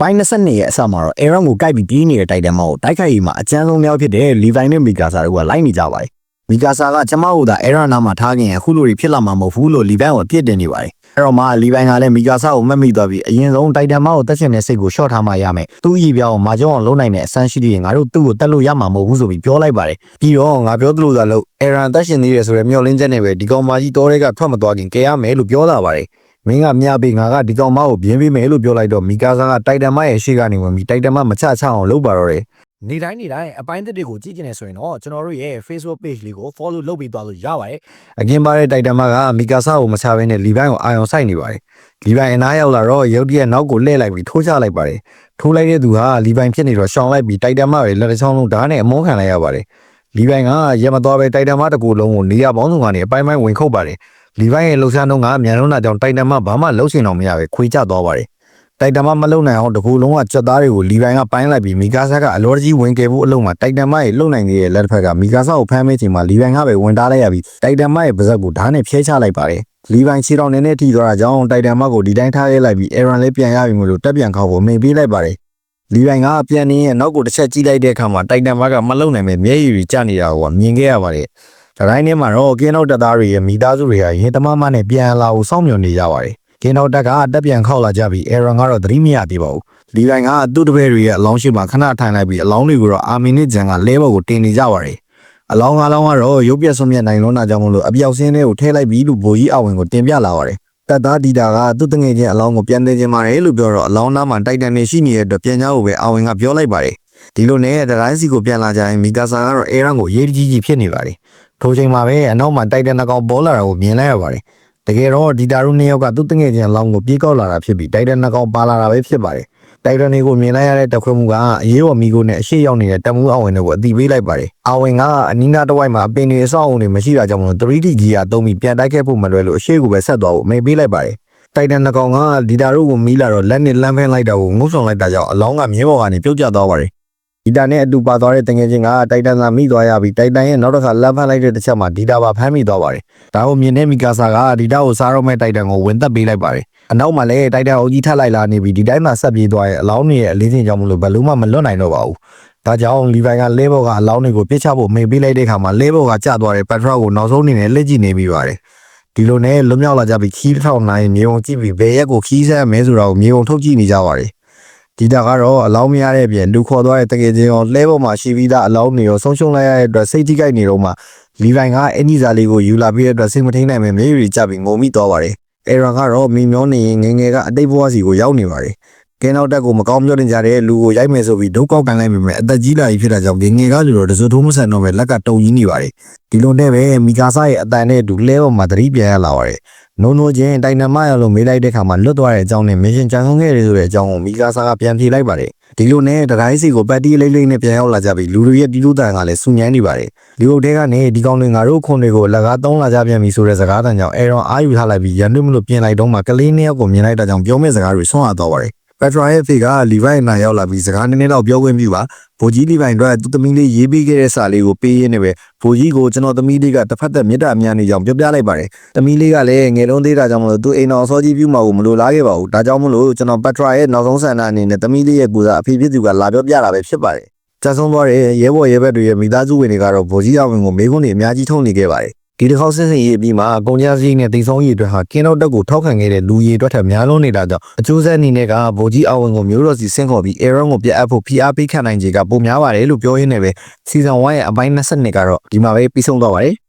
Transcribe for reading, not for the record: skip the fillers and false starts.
ပိုင်း22ရဲ့အစမှာတော့ Aaron ကိုကိုက်ပြီးပြေးနေတဲ့တိုက်တန်မောက်ကိုတိုက်ခိုက်ရေးမှာအကျန်းဆုံးများဖြစ်တဲ့ Levi နဲ့ Mikasa တို့ကလိုက်နေကြပါတယ်။ Mikasa ကကျမတို့က Aaron နားမှာထားခင်အခုလိုတွေဖြစ်လာမှာမဟုတ်ဘူးလို့ Levi ကိုအပြစ်တင်နေပါတယ်။အဲ့တော့မှ Levi ကလည်း Mikasa ကိုမှတ်မိသွားပြီးအရင်ဆုံးတိုက်တန်မောက်ကိုတက်ချင်တဲ့စိတ်ကိုရှော့ထားမှရမယ်။သူ့အီပြောင်းကိုမာကျောင်းအောင်လုံးနိုင်တဲ့အစမ်းရှိသေးရင်ငါတို့သူ့ကိုတက်လို့ရမှာမဟုတ်ဘူးဆိုပြီးပြောလိုက်ပါတယ်။ပြီးတော့ငါပြောသလိုသာလို့ Aaron တက်ရှင်သေးတယ်ဆိုတဲ့မျှော်လင့်ချက်နဲ့ပဲဒီကောင်မကြီးတောထဲကထွက်မသွားခင်ကဲရမယ်လို့ပြောလာပါတယ်။မင်းကမြပေးငါကဒီကောင်မကိုပြင်းပေးမယ်လို့ပြောလိုက်တော့ Mikasa ကတိုက်တန်မရဲ့ရှေ့ကနေဝင်ပြီးတိုက်တန်မမချအောင်လုပ်ပါတော့တယ်။နေ့တိုင်းအပိုင်းတစ်တွေကိုကြည့်ကြနေဆိုရင်တော့ကျွန်တော်တို့ရဲ့ Facebook page လေးကို follow လုပ်ပြီးသွားလို့ရပါတယ်။အကင်းပါတဲ့တိုက်တန်မက Mikasa ကိုမချဘဲနဲ့ Levi ကိုအာရုံစိုက်နေပါတယ်။ Levi အနားရောက်လာတော့ရုတ်တရက်နောက်ကိုလှည့်လိုက်ပြီးထိုးချလိုက်ပါတယ်။ထိုးလိုက်တဲ့သူဟာ Levi ဖြစ်နေတော့ရှောင်လိုက်ပြီးတိုက်တန်မရဲ့လက်တစ်ချောင်းလုံးဓာတ်နဲ့အမောခံလိုက်ရပါတယ်။ Levi ကရက်မသွားပဲတိုက်တန်မတစ်ခုလုံးကိုနေရာပေါင်းစုံကနေအပိုင်းပိုင်းဝင်ခုတ်ပါတယ်။ Levi ရဲ့လှုပ်ရှားနှုန်းကမြန်လုံးတာကြောင့်တိုက်တန်မဘာမှလှုပ်ရှင်တော့မရပဲခွေကျသွားပါတယ်။တိုက်တန်မမလုံနိုင်အောင်တကူလုံးကကြွက်သားတွေကို Levi ကပိုင်းလိုက်ပြီး Mikasa ကအလောတကြီးဝင်ကယ်ဖို့အလုံးမှာတိုက်တန်မရဲ့လှုပ်နိုင်တဲ့လက်တစ်ဖက်က Mikasa ကိုဖမ်းမိချိန်မှာ Levi ကပဲဝင်တားလိုက်ရပြီးတိုက်တန်မရဲ့ပါးစပ်ကိုဓာတ်နဲ့ဖျဲချလိုက်ပါတယ်။ Levi ခြေတော်နဲ့ထိသွားတာကြောင့်တိုက်တန်မကိုဒီတိုင်းထားခဲ့လိုက်ပြီး Aaron လည်းပြန်ရပြီမို့လို့တက်ပြန်ခေါက်ဖို့မိန်ပေးလိုက်ပါတယ်။ Levi ကပြန်နေရဲ့နောက်ကိုတစ်ချက်ကြည့်လိုက်တဲ့အခါမှာတိုက်တန်မကမလုံနိုင်ပဲမျက်ရည်တွေကျနေတာကိုမြင်ခဲ့ရပါတယ်။ဒါတိုင်းထဲမှာတော့ကင်းနောက်တပ်သားတွေရဲ့မိသားစုတွေဟာရင်တမမနဲ့ပြန်လာဖို့စောင့်မျှော်နေကြပါတယ်။ကင်းနောက်တပ်ကတက်ပြန်ခေါက်လာကြပြီး Aaron ကတော့သတိမရသေးပါဘူး။ Levi ကသူ့တပည့်တွေရဲ့အလောင်းရှိမှခဏထိုင်လိုက်ပြီးအလောင်းတွေကိုတော့အာမီနဲ့ဂျန်ကလဲဘော်ကိုတင်နေကြပါတယ်။အလောင်း၅လောင်းကတော့ရုပ်ပြတ်ဆွမြတ်နိုင်လွန်းတာကြောင့်မလို့အပြောက်စင်းတွေကိုထည့်လိုက်ပြီးလို့ဗိုလ်ကြီးအဝင်ကိုတင်ပြလာပါတယ်။တပ်သားဒီတာကသူ့တငယ်ချင်းအလောင်းကိုပြန်တင်ခြင်းပါတယ်လို့ပြောတော့အလောင်းသားမှာတိုက်တန်နေရှိနေတဲ့အတွက်ပြန်ကြဖို့ပဲအဝင်ကပြောလိုက်ပါတယ်။ဒီလိုနဲ့တတိုင်းစီကိုပြန်လာကြရင် Mikasa ကတော့ Aaron ကိုရေးကြီးဖြစ်နေပါတယ်။ထိုချိန်မှာပဲအနောက်မှာတိုက်တန်နှကောင်ပေါ်လာတာကိုမြင်လိုက်ရပါတယ်။တကယ်တော့ဒီတာတို့နှစ်ယောက်ကသူ့တငယ်ချင်းအလောင်းကိုပြေးကောက်လာတာဖြစ်ပြီးတိုက်တန်နှကောင်ပါလာတာပဲဖြစ်ပါတယ်။တိုက်တန်တွေကိုမြင်လိုက်ရတဲ့တခွေမှုကအရေးပေါ်မီကိုနဲ့အရှိရောက်နေတဲ့တမှုအဝင်တို့ကိုအတိပေးလိုက်ပါတယ်။အဝင်ကအနီးနားတစ်ဝိုက်မှာအပင်တွေအဆောက်အုံတွေမရှိတာကြောင့်မလို့ 3D ဂီယာသုံးပြီးပြန်တိုက်ခဲ့ဖို့မလွယ်လို့အရှိကိုပဲဆက်သွားဖို့မိန်ပေးလိုက်ပါတယ်။တိုက်တန်နှကောင်ကဒီတာတို့ကိုမီးလာတော့လက်နဲ့လမ်းဖင်းလိုက်တာကိုငုံဆောင်လိုက်တာကြောင့်အလောင်းကမြင်းပေါ်ကနေပြုတ်ကျသွားပါတယ်။ဒီတာနဲ့အတူပါသွားတဲ့တငယ်ချင်းကတိုက်တန်သာမိသွားရပြီးတိုက်တန်ရဲ့နောက်တစ်ခါလမ်းဖမ်းလိုက်တဲ့တစ်ချက်မှာဒီတာပါဖမ်းမိသွားပါတယ်။ဒါကိုမြင်တဲ့ Mikasa ကဒီတာကိုစားတော့မဲ့တိုက်တန်ကိုဝင်သက်ပေးလိုက်ပါတယ်။အနောက်မှာလည်းတိုက်တန်အုပ်ကြီးထပ်လိုက်လာနေပြီးဒီတိုင်းမှာဆက်ပြေးသွားရဲ့အလောင်းတွေရဲ့အလင်းစင်ကြောင့်မလို့ဘယ်လို့မှမလွတ်နိုင်တော့ပါဘူး။ဒါကြောင့် Levi ကလဲဘော်ကအလောင်းတွေကိုပြစ်ချဖို့မိန်ပေးလိုက်တဲ့အခါမှာလဲဘော်ကကျသွားတဲ့ Petra ကိုနောက်ဆုံးအနေနဲ့လက်ကြည့်နေပြီးပါတယ်။ဒီလိုနဲ့လွတ်မြောက်လာကြပြီးခီးတစ်ထောင်နိုင်မြေုံကြည့်ပြီးဘယ်ရက်ကိုခီးဆက်မဲဆိုတာကိုမြေုံထုတ်ကြည့်နေကြပါတယ်။ဒီတာကတော့အလောင်းမရတဲ့အပြင်လူခေါ်သွားတဲ့တကယ်ချင်းရောလဲပေါ်မှာရှိပြီးသားအလောင်းတွေရောဆုံးရှုံးလိုက်ရတဲ့အတွက်စိတ်ထိခိုက်နေတော့မှ Levi ကအင်ကြီးစာလေးကိုယူလာပြီးတဲ့အတွက်စိတ်မထိန်နိုင်ပဲမျက်ရည်ကျပြီးငုံမိသွားပါတယ်။ Aaron ကတော့မိမျောနေရင်ငငယ်ကအတိတ်ဘဝစီကိုရောက်နေပါတယ်။ကဲနောက်တက်ကိုမကောင်းပြောတင်ကြတဲ့လူကိုရိုက်မယ်ဆိုပြီးဒုက္ခကန်လိုက်မိမယ်အသက်ကြီးလာပြီဖြစ်တာကြောင့်ငငယ်ကလူတော့တစွထိုးမဆန်တော့ပဲလက်ကတုံကြီးနေပါတယ်။ဒီလိုနဲ့ပဲ Mikasa ရဲ့အတန်နဲ့အတူလဲပေါ်မှာသတိပြန်ရလာပါတယ်။နိုးနိုးချင်းတိုင်နမရလို့မေးလိုက်တဲ့ခါမှာလွတ်သွားတဲ့အကြောင်းနဲ့မင်းရှင်ကြံဆုံးခဲ့တယ်ဆိုတဲ့အကြောင်းကို Mikasa ကပြန်ဖြေလိုက်ပါတယ်။ဒီလိုနဲ့တတိုင်းစီကိုပတ်တီးလေးလေးနဲ့ပြန်ရောက်လာကြပြီးလူတွေရဲ့တီးလို့တန်ကလည်းစူညမ်းနေပါတယ်။လူအုပ်ထဲကနေဒီကောင်တွေငါတို့ခွန်တွေကိုလက်ကားသုံးလာကြပြန်ပြီဆိုတဲ့စကားတန်ကြောင့် Aaron အာယူထားလိုက်ပြီးရန်တွေ့မလို့ပြင်လိုက်တော့မှကလေးနှစ်ယောက်ကိုမြင်လိုက်တာကြောင့်ပြောမဲ့စကားတွေဆွန့်ရသွားပါတယ်။ Petra ရဲ့ဖေက Levi နိုင်ရောက်လာပြီးစကားနည်းနည်းတော့ပြောခွင့်ပြုပါဗိုလ်ကြီး Levi တို့သူ့သမီးလေးရေးပေးခဲ့တဲ့စာလေးကိုပေးရင်းနဲ့ပဲဗိုလ်ကြီးကိုကျွန်တော်သမီးလေးကတစ်ဖက်သက်မေတ္တာများနေကြောင်းပြောပြလိုက်ပါတယ်သမီးလေးကလည်းငယ်လုံးသေးတာကြောင့်မလို့သူအိမ်တော်အစောကြီးပြုမှာကိုမလိုလားခဲ့ပါဘူးဒါကြောင့်မလို့ကျွန်တော် Petra ရဲ့နောက်ဆုံးဆန္ဒအနေနဲ့သမီးလေးရဲ့ကူစားအဖေဖြစ်သူကလာပြောပြတာပဲဖြစ်ပါတယ်ကြာဆုံးသွားတဲ့ရဲဘော်ရဲဘက်တွေရဲ့မိသားစုဝင်တွေကတော့ဗိုလ်ကြီးအဝင်ကိုမေးခွန်းတွေအများကြီးထုတ်နေခဲ့ပါတယ်ဒီတစ်ခေါက်စစ်စင်ရေးအပြီးမှာအကုန်ကြားစည်းနဲ့တိမ်ဆောင်ရေးအတွက်ဟာကင်းတော့တက်ကိုထောက်ခံခဲ့တဲ့လူရည်အတွက်ထက်များလုံးနေတာကြောင့်အကျိုးဆက်အနေနဲ့ကဗိုလ်ကြီးအဝင်ကိုမျိုးတော်စီဆင့်ခေါ်ပြီး Aaron ကိုပြတ်အပ်ဖို့ဖိအားပေးခံနိုင်ခြေကပိုများပါတယ်လို့ပြောရင်းနဲ့ပဲ Season 1ရဲ့အပိုင်း22ကတော့ဒီမှာပဲပြီးဆုံးသွားပါတယ်